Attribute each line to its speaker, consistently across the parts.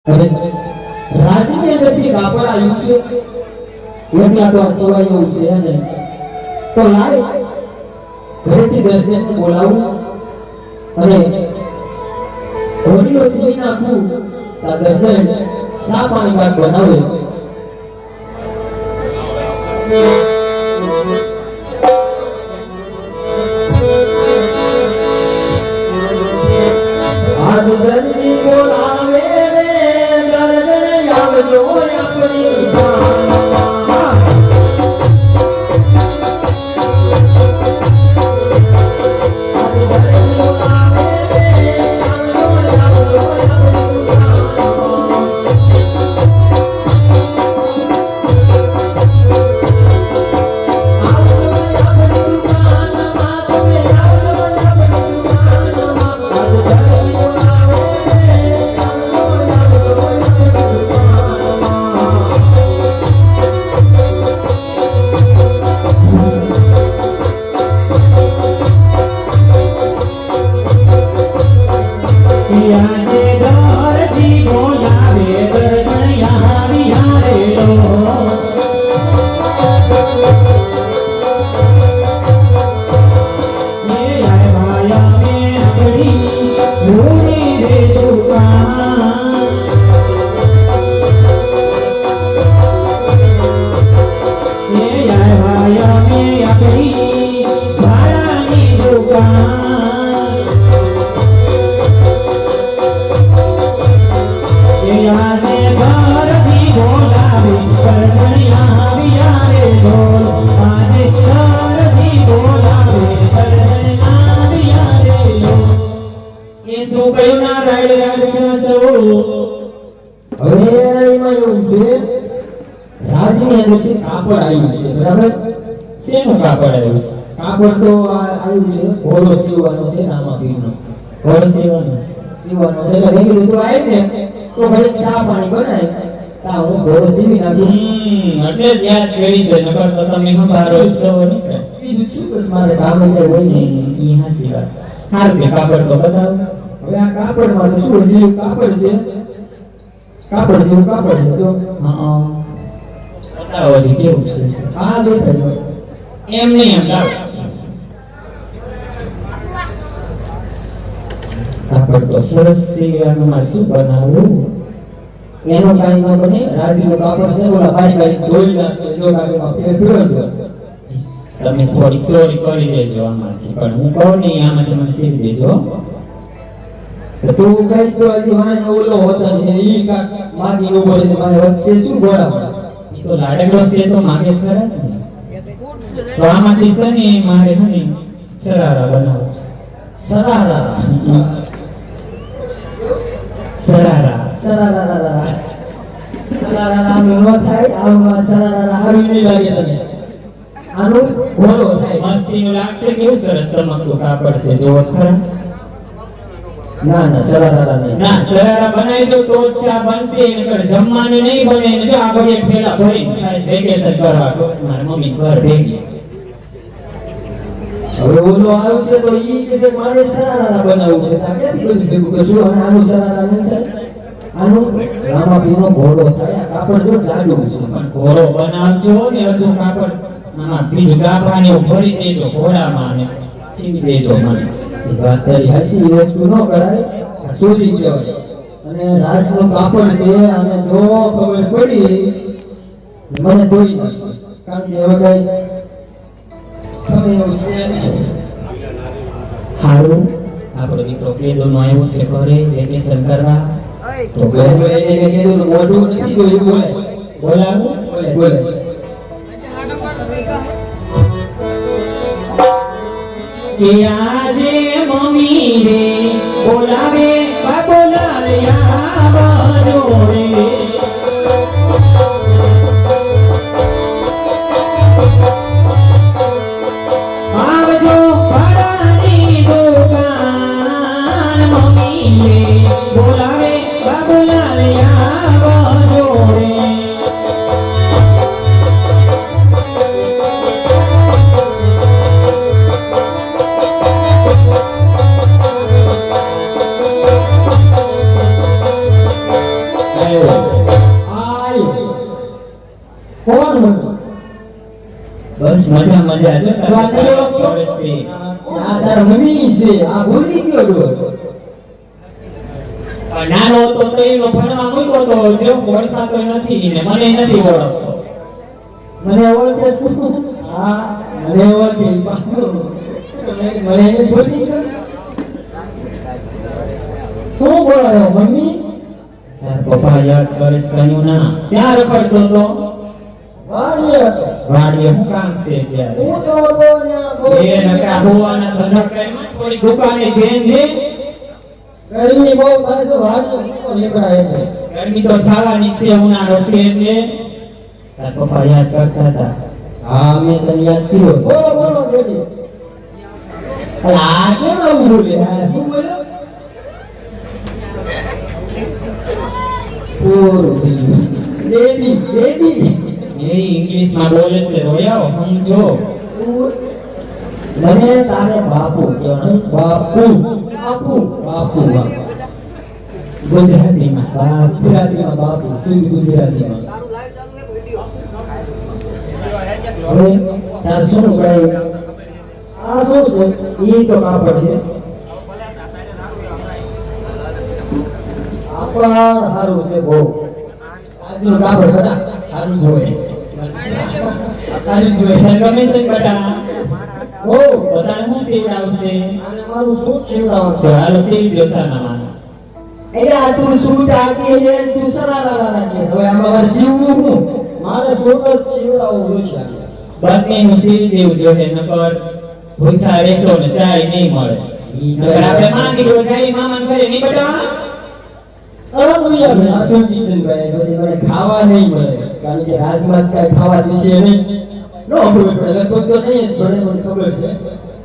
Speaker 1: અને રાજની અંદરથી કાપડ આવ્યું છે એટલા તો સવાય એવું છે ને તો લાય ઘરેથી દર્જનને બોલાવું અને ઘોડીઓ સીવી નાખું તા દર્જન સા પાણી બાદ બનાવે આ દર્જની બોલાવે રે દર્જન આવજો આપણી કાપડ તો આવ્યું છે ઘોડો સીવવાનો છે રામાપીરનો ઘોડો સીવવાનો છે એટલે વેગી ઋતુ આવી ને તો ઘરે ચા પાણી બનાય તા હું ઘોડો સીવી નાખું
Speaker 2: એટલે જ યાદ કરી છે નકર તો તમે હંભારો છો ને
Speaker 1: બીજું શું બસ મારે કામ એટલે હોય ને
Speaker 2: ઈ હાસી વાત હારું કે કાપડ તો બતાવો
Speaker 1: હવે આ કાપડમાં તો શું લીલું કાપડ છે કાપડ જેવું કાપડ છે તો
Speaker 2: હા બતાવો હજી કેવું છે
Speaker 1: આ દેખાય
Speaker 2: એમ નહીં એમ લાવ કાપડ તો સરસ છે આનું મારે શું બનાવવું
Speaker 1: એનો કાઈ ન બને રાજ્યનો કાપડ છે ઓલા ભાઈ ભાઈ ધોઈ નાખશે જો કાપડમાં ફેર ફેરવજો
Speaker 2: તમે થોડી ચોરી કરી દેજો આમાંથી પણ હું કહું નહીં આમાંથી મને સીવી દેજો
Speaker 1: તું કઈશ તો હજી વાંચ ઓલો હોતો ને ઈ કાક માગી નો બોલે છે મારે વચ્ચે શું ગોળા
Speaker 2: ઈ તો લાડકડો છે તો માગે ખરા ને તો આમાંથી છે ને મારે છે ને સરારા બનાવો
Speaker 1: સરારા
Speaker 2: સરારા
Speaker 1: સરારા સરારા નો થાય આમાં સરારા હારું નહીં લાગે તને આનું ઘોડો થાય
Speaker 2: મસ્તીનું લાગશે કેવું સરસ ચમકતું કાપડ છે જો ખરા
Speaker 1: ના ના સરારા નહીં
Speaker 2: ના સરારા બનાવી દો તો ચા બનશે નકર જમવાનું નહીં બને ને જો આગળ એક થેલા ભરી ખાલી વેકેશન કરવા મારા મમ્મી ઘર ભેગી
Speaker 1: હવે ઓલો આવું છે તો ઈ કે છે મારે સરારા બનાવવું છે તા ક્યાંથી બધું ભેગું કરશું અને આનું સરારા નહીં થાય આનું રામાપીરનો ઘોડો થાય આ કાપડ જો જાડું છે
Speaker 2: પણ ઘોડો બનાવજો ને અડધું કાપડ આમાં બીજું ગાભરાને ભરી દેજો ઘોડામાં ને છીવી દેજો મને
Speaker 1: વાત તારી હાચી એ વસ્તુ ન કરાય આ ચોરી કહેવાય અને રાજનો કાપડ છે અને જો ખબર પડી મને ધોઈ નાખશે કારણ કે હવે કઈ તમે એવું છે નહીં
Speaker 2: હારું આપણો દીકરો પેદોનો આવ્યો છે ઘરે વેકેશન કરવા
Speaker 1: તો બોલે એને કીધું મોઢું નથી જોયું બોલે
Speaker 2: બોલાવું
Speaker 1: બોલે
Speaker 2: કે આજે મમ્મી રે બોલાવે બાબોલાલિયા બાજો રે આવજો પાડાની દુકાન મમ્મી રે બોલાવે બાબોલાલિયા બાજો રે
Speaker 1: આયો કોણ મને
Speaker 2: બસ મજા મજા જો
Speaker 1: તો આ નહીં ઓળખતો? આ તારા મમ્મી છે આ ભૂલી ગયો ડોર
Speaker 2: નાનો હતો તો એનો ભણવા મૂક્યો તો જો ઓળખાતો નથી ને મને નથી ઓળખતો.
Speaker 1: મને ઓળખે શું હા મને ઓળખે પાછું મને એને ભૂલી ગયો શું બોલાયો મમ્મી
Speaker 2: તાર પપ્પા યાદ કરે કયું ના ક્યાં રખડતો તો
Speaker 1: વાડીએ હતો
Speaker 2: વાડીએ શું કામ છે ત્યારે
Speaker 1: હું તો હતો ત્યાં બહુ
Speaker 2: એ નકરા હોવાના ધનકડામાં થોડી દુકાને ભેન દે.
Speaker 1: ગરમી બહુ થાય છે વાડીએ મૂકો નીકળાય એટલે
Speaker 2: ગરમી તો થવાની જ છે ઉનાળો છે એટલે તાર પપ્પા યાદ કરતા હતા.
Speaker 1: હા મેં તને યાદ કર્યો બોલો બોલો ડેડી આ કેમ આવું બોલે હા શું બોલ્યો પૂરું ડેડી ડેડી
Speaker 2: એ ઇંગ્લિશમાં બોલે છે રોયાઓ સમજો.
Speaker 1: મને તારે બાપુ કહેવાનું બાપુ બાપુ બાપુ બાપુ
Speaker 2: ગુજરાતીમાં
Speaker 1: ગુજરાતીમાં બાપુ શુદ્ધ ગુજરાતીમાં હવે તાર શું કઈ આ શું છે ઈ તો કાપડ છે કાપડ સારું છે બહુ આજનું કાપડ બધા સારું જોવે સારું જોવે
Speaker 2: ગમે છે બટા
Speaker 1: ઓ
Speaker 2: બધાને શું સીવડાવશે?
Speaker 1: અને મારું શું છેવડાવવાનું
Speaker 2: તો હાલો સીવી દો સાનામાં.
Speaker 1: એટલે આ તું સૂટ આકી છે તું સરારા રાખી હવે આમાં મારે સીવવું હું મારે સૂટ જ સીવડાવવું જોઈશે
Speaker 2: બંનેનું સીવી દેવું જોઈએ નકર ભૂખા રહેશો ને ચાય નહીં મળે. નકર આપણે માંગી લો જાય મામાને ઘરે નહીં બટા.
Speaker 1: અરે તું યાર આસું કિશનભાઈ પછી મને ખાવા નહીં મળે કારણ કે રાજમાં કઈ ખાવા દેશે નહીં નો ખબર પડે લગભગ તો નહીં જ પડે મને ખબર છે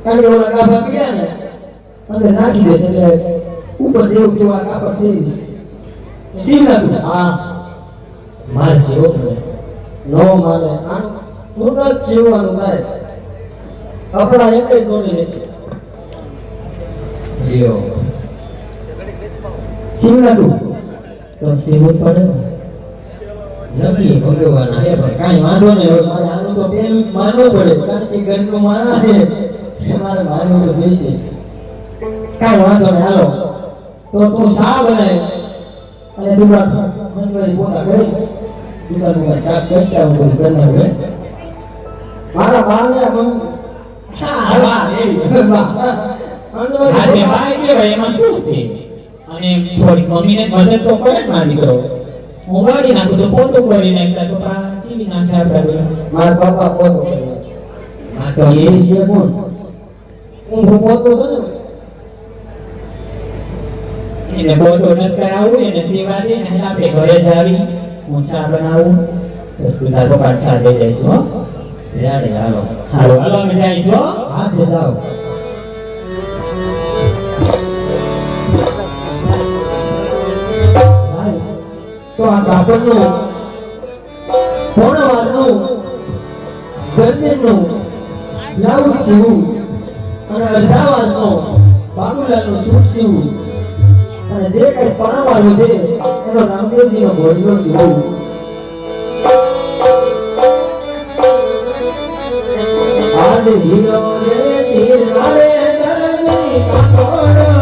Speaker 1: કારણ કે ઓલા કાપા પીડ્યા ને અંદર નાખી દે એટલે ઉપર જેવું કેવું આ કાપડ થઈ સીમ નાખું હા મારે સેવો નો માને આનું શું જ જીવવાનું થાય કપડા એક જ જોડી નથી જીઓ સીમ નાખું
Speaker 2: તો સીવું પડે ને.
Speaker 1: નકલી ભગવાના હે પણ કાંઈ વાંધો નહીં હવે મારે આનું તો પેલું જ માનવું પડે કારણ કે ઘરનું માણા છે મારે માનવું તો જોઈશે કાંઈ વાંધો નહીં હાલો તો તું શા બનાય અને તું મંજવારી પોતા કરી દુકાન શાક કરતા હું બધું કરી નાખું મારા બાને હા વાહ રેડી વાહ
Speaker 2: આજે ભાઈ કહેવાય એમાં શું છે? અને થોડીક મમ્મીને મદદ તો કરે જ મારી દીકરો. હું વાળી નાખું તો પોતું કરી નાખતા તો ચીવી નાખે આપણે.
Speaker 1: મારા પપ્પા પોતો કરે
Speaker 2: હા તો
Speaker 1: એ છે કોણ હું પોતો છું ને
Speaker 2: એને પોતો નથી કરાવવું એને સેવા દે ને આપણે ઘરે જ આવી હું ચા બનાવું બસ તું તારો પપ્પા ચા દઈ દઈશું હો.
Speaker 1: રેડે હાલો
Speaker 2: હાલો હાલો અમે જઈશું હો.
Speaker 1: હાથે જાઓ તો આ કાપડનું પોણવારનું ગરમીનું બ્લાઉઝ સીવું અને અડધાવારનું બાબુલાનું સૂટ સીવું અને જે કઈ પરણવાનું છે એનો રામદેવજીનો ઘોડીનો સીવું આદ હીરો રે શિર મારે ધરણી કાપડ